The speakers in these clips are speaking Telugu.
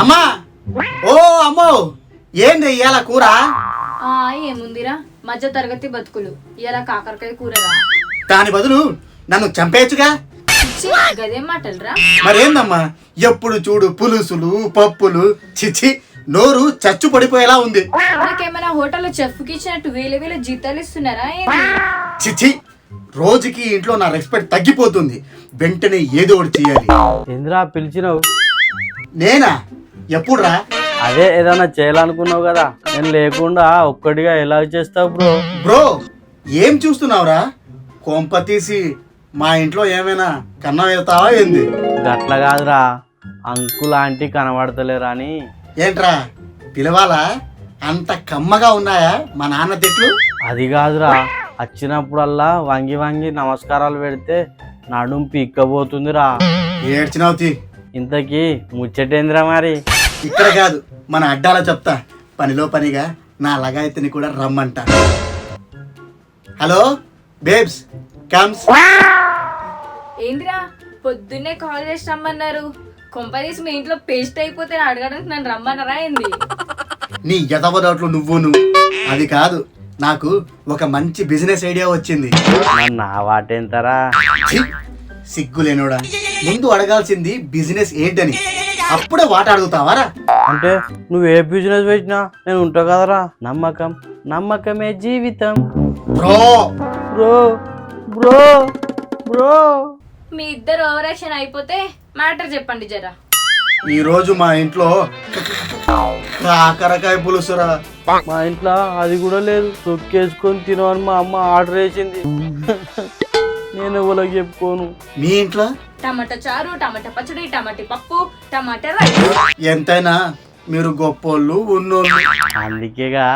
అమ్మా ఓ అమ్మో ఏంది ఇయ్యాల కూర? ఏముందిరా మధ్య తరగతి బతుకులు ఇలా కాకరకాయ కూరరా. దాని బదులు నన్ను చంపేయచ్చుగా. గదేం మాటలరా? మరేందమ్మా ఎప్పుడు చూడు పులుసులు పప్పులు, చిచి నోరు చచ్చు పడిపోయేలా ఉంది. నాకేమైనా హోటల్లో చెఫ్కి ఇచ్చినట్టు వేల వేల జీతాలు ఇస్తున్నారా? చిచి రోజుకి ఇంట్లో నా రెస్పెక్ట్ తగ్గిపోతుంది. వెంటనే ఏదో ఒకటి చేయాలి. ఏంద్రా పిలిచినావు? నేనా? ఎప్పుడురా? అదే ఏదైనా చేయాలనుకున్నావు కదా, నేను లేకుండా ఒక్కడిగా ఎలా చేస్తావు బ్రో? బ్రో ఏం చూస్తున్నావురా? కొంప తీసి మా ఇంట్లో ఏమైనా కన్నం వెళ్తావా ఏంది? గట్ల కాదురా, అంకుల్ ఆంటీ కనబడతలేరా అని. ఏంట్రా పిలవాలా? అంత కమ్మగా ఉన్నాయా మా నాన్న తిట్లు? అది కాదురా, వచ్చినప్పుడల్లా వంగి వంగి నమస్కారాలు పెడితే నడుం పీక్కబోతుందిరా. ఏడ్చినావుతి. ఇంతకీ ముచ్చటేంద్రా మరి? ఇక్కడ కాదు మన అడ్డాల చెప్తా. పనిలో పనిగా నా లగాయతిని కూడా రమ్మంట. Hello babes comes. ఏందిరా పొద్దున్నే కాల్ చేసి రమ్మన్నారు? కొంపదీసి మీ ఇంట్లో పేస్ట్ అయిపోతే అడగడానికి నన్ను రమ్మన్నారా ఏంది? నీ ఎదవదాట్లు నువ్వును. అది కాదు, నాకు ఒక మంచి బిజినెస్ ఐడియా వచ్చింది. నా వాటేంతరా? సిగ్గులేనోడా, ముందు అడగాల్సింది బిజినెస్ ఏంటని, అప్పుడే వాట అడుగుతావారా? అంటే నువ్వు ఏ బిజినెస్ పెట్టినా నేను ఉంటా కదరా. నమ్మకం నమ్మకమే జీవితం. బ్రో బ్రో బ్రో బ్రో మీ ఇద్దరు ఓవర్ యాక్షన్ అయిపోతే మ్యాటర్ చెప్పండి జరా. ఈ రోజు మా ఇంట్లో కాకరకాయ పులుసురా. మా ఇంట్లో అది కూడా లేదు. తొక్కేసుకొని తినవని మా అమ్మ ఆర్డర్ వేసింది. నేను ఎవరికి చెప్పుకోను. మీ ఇంట్లో టమాటా చారు, టమాటా పచ్చడి, టమాటా పప్పు, టమాటా రైస్. ఎంతైనా మీరు గొప్పోళ్ళు ఉన్నోళ్ళు. అందుకేగా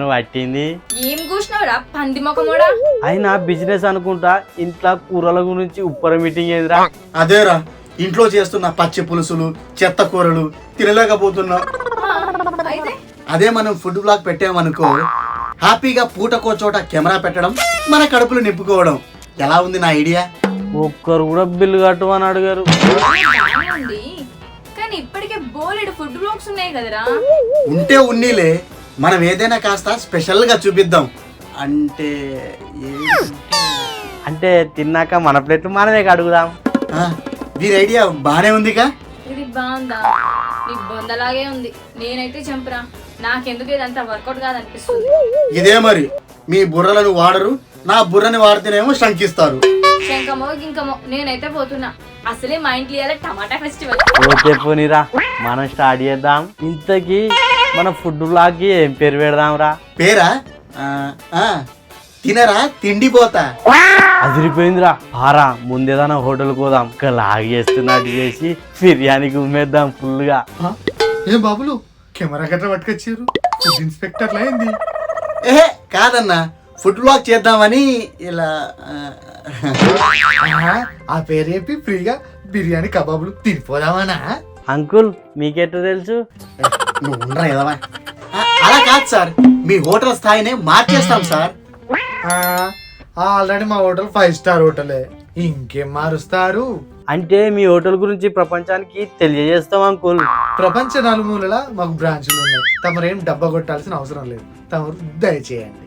నువ్వు పట్టింది. ఏం కూర్చున్నావురా పంది మొక్కమోడా? అయినా బిజినెస్ అనుకుంటా ఇంట్లో కూరల గురించి ఉప్పర మీటింగ్ ఏందిరా? అదేరా, ఇంట్లో చేస్తున్న పచ్చి పులుసులు చెత్త కూరలు తినలేకపోతున్నా. అయితే అదే మనం ఫుడ్ బ్లాగ్ పెట్టామనుకో, హ్యాపీగా పూటకో చోట కెమెరా పెట్టడం, మన కడుపులు నింపుకోవడం. ఎలా ఉంది నా ఐడియా? ఒక్కరు కూడా బిల్లు కట్టమని అడిగారు. ఉంది కానీ ఇప్పటికే బోలెడు ఫుడ్ బ్లాగ్స్ ఉన్నాయి కదరా. ఉంటే ఉన్నీలే, మనం ఏదైనా కాస్త స్పెషల్ గా చూపిద్దాం. అంటే తిన్నాక మన ప్లేట్లు మనమే అడుగుదాం. వీరి ఐడియా బానే ఉందిగా. ఇది బాగుందా? నీ బొందలాగే ఉంది. నేనైతే చంపరా, నాకెందుకు ఇదంతా వర్కౌట్ కాదనిపిస్తుంది. ఇదే మరి, మీ బుర్రలను వాడరు, నా బుర్రని వాడితేనేమో శంకిస్తారు. శంకమో గింకమో, నేనైతే పోతున్నా. అసలే మా ఇంట్లో ఇవాళ టమాటా ఫెస్టివల్. ఓకే పోనీరా, మనం స్టార్ట్ చేద్దాం. ఇంతకీ మన ఫుడ్ బ్లాగ్ కి ఏం పేరు పెడదాం రా? పేరా? తినరా తిండి పోతా. అదిరిపోయిందిరా. ఆరా ముందేదైనా హోటల్ పోదాం, లాగ్ చేస్తున్నట్టు చేసి బిర్యానీకి ఉమ్మేద్దాం ఫుల్ గా. ఏ బాబులు కెమెరా గట్రా పట్టుకొచ్చారు? ఫుడ్ ఇన్స్పెక్టర్ అయింది. ఏహే కాదన్నా, ఫుడ్ బ్లాగ్ చేద్దామని ఇలా. ఆ పేరేపి ఫ్రీగా బిర్యానీ కబాబులు తినిపోదామనా? అంకుల్ మీకెట్లా తెలుసు? నువ్వు ఉండరా ఎదవా. అలా కాదు సార్, మీ హోటల్ స్థాయినే మార్చేస్తాం సార్. ఆల్రెడీ మా హోటల్ 5 స్టార్ హోటలే, ఇంకేం మారుస్తారు? అంటే మీ హోటల్ గురించి ప్రపంచానికి తెలియజేస్తాం అంకుల్. ప్రపంచ నలుమూలలా మాకు బ్రాంచ్లు ఉన్నాయి. తమరేం డబ్బా కొట్టాల్సిన అవసరం లేదు. తమరు దయచేయండి.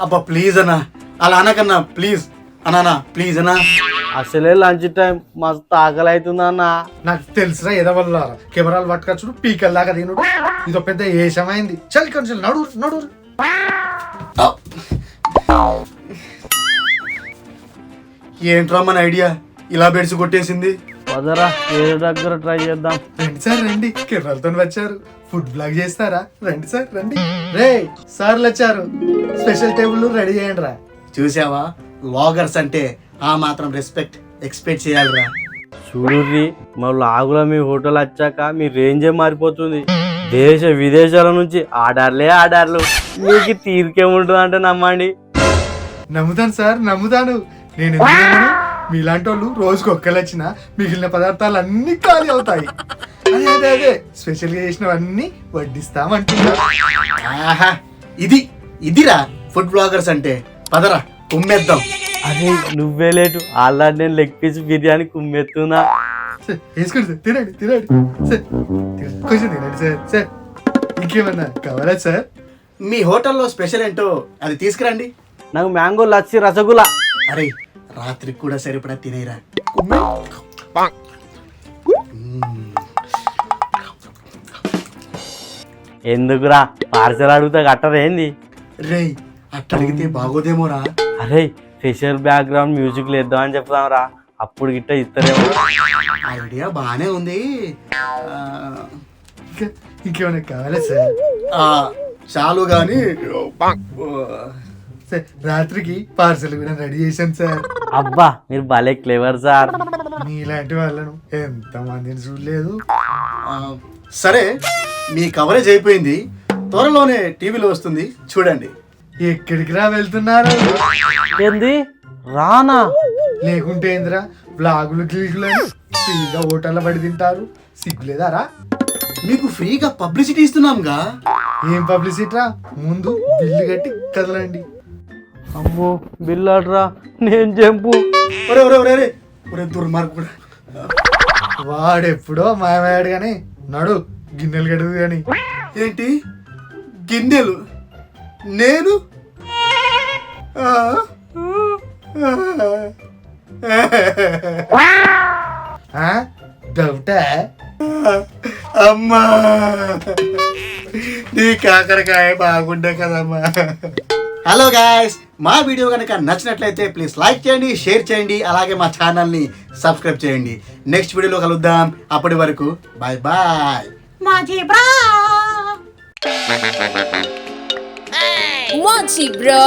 అబ్బా ప్లీజ్ అన్నా, అలా అనకన్నా ప్లీజ్. అన్నా ప్లీజ్ అన్నా. అసలే లంచ్ టైం, మస్తు ఆకలి అవుతుందన్న. నాకు తెలుసురా ఎదవల్ల కెమెరాలు పట్టుకొచ్చుడు పీకల్ దాకా తినుడు ఇదో పెద్ద ఏషమైంది. చలి కొంచెం నడు నడు. ఏంట్రా మన ఐడియా ఇలా బెడిసి కొట్టేసింది? వదరా వేరే దగ్గర ట్రై చేద్దాం. రండి సార్ రండి, కెమెరాలతో వచ్చారు. ఫుడ్ బ్లాగ్ చేస్తారా? రండి సార్ రండి. రే సార్లు వచ్చారు, స్పెషల్ టేబుల్ రెడీ చేయండి రా. చూసావా, వ్లాగర్స్ అంటే ఆ మాత్రం రెస్పెక్ట్ ఎక్స్పెక్ట్ చేయాలిరా. చూడుర్రి, మా లాగులో మీ హోటల్ వచ్చాక మీ రేంజే మారిపోతుంది. దేశ విదేశాల నుంచి ఆర్డర్లు. మీకు తీరికేముంటుంది అంటే నమ్మండి. నమ్ముతాను సార్, నమ్ముతాను. నేను మీలాంటి వాళ్ళు రోజుకి ఒక్కరు వచ్చినా మిగిలిన పదార్థాలు అన్ని ఖాళీ అవుతాయి. అదే అదే అదే స్పెషల్ గా చేసినవన్నీ వడ్డిస్తామంటున్నా. ఇదిరా ఫుడ్ బ్లాగర్స్ అంటే. పదరా ఉమ్మేద్దాం. అరే నువ్వే లేటు ఆల్రెడీ నేను లెగ్ పీస్ బిర్యానీ కుమ్మెత్తున్నా. సార్ వేసుకోండి సార్, తినండి తినండి సార్, కొంచెం తినండి సార్. సార్ ఇంకేమన్నా కావాలా సార్? మీ హోటల్లో స్పెషల్ ఏంటో అది తీసుకురండి. నాకు మ్యాంగో లస్సీ రసగుల్లా. అరే రాత్రికి కూడా సరిపడా తినేరా. ఎందుకురా పార్సల్ అడుగుతా కట్టరేంది? రే అట్ట అడిగితే బాగోదేమోరా. అరే స్పెషల్ బ్యాక్గ్రౌండ్ మ్యూజిక్ లేద్దాం అని చెప్తాంరా, అప్పుడు గిట్ట ఇస్తారేమో. ఐడియా బానే ఉంది. ఇంకేమన్నా కావాలా సార్? చాలు గాని సార్ రాత్రికి పార్సల్ కూడా రెడీ చేశాను సార్. అబ్బా మీరు భలే క్లేవర్ సార్. మీలాంటి వాళ్ళను ఎంత మందిని చూడలేదు. సరే మీ కవరేజ్ అయిపోయింది, త్వరలోనే టీవీలో వస్తుంది చూడండి. ఎక్కడికి రా వెళ్తున్నారు? ఏంది రానా? లేకుంటే ఏందిరా బ్లాగులు గిల్గులు ఫ్రీగా హోటల్లో పడి తింటారు, సిగ్గులేదారా? మీకు ఫ్రీగా పబ్లిసిటీ ఇస్తున్నాంగా. ఏం పబ్లిసిటీ రా, ముందు బిల్లు కట్టి కదలండి. అమ్మో బిల్లు ఆడరా, నేను జంపు. ఒరే ఒరే ఒరే ఒరే దుర్మార్గుడు. వాడెప్పుడో మాయమయ్యాడు కానీ నడు గిన్నెలు కడుగు కానీ. ఏంటి గిన్నెలు? నేను డౌటా? అమ్మా నీ కాకరకాయ బాగుండే కదమ్మా. హలో గాయ్స్, మా వీడియో కనుక నచ్చినట్లయితే ప్లీజ్ లైక్ చేయండి, షేర్ చేయండి, అలాగే మా ఛానల్ని సబ్స్క్రైబ్ చేయండి. నెక్స్ట్ వీడియోలో కలుద్దాం, అప్పటి వరకు బాయ్ బాయ్. Monty bro.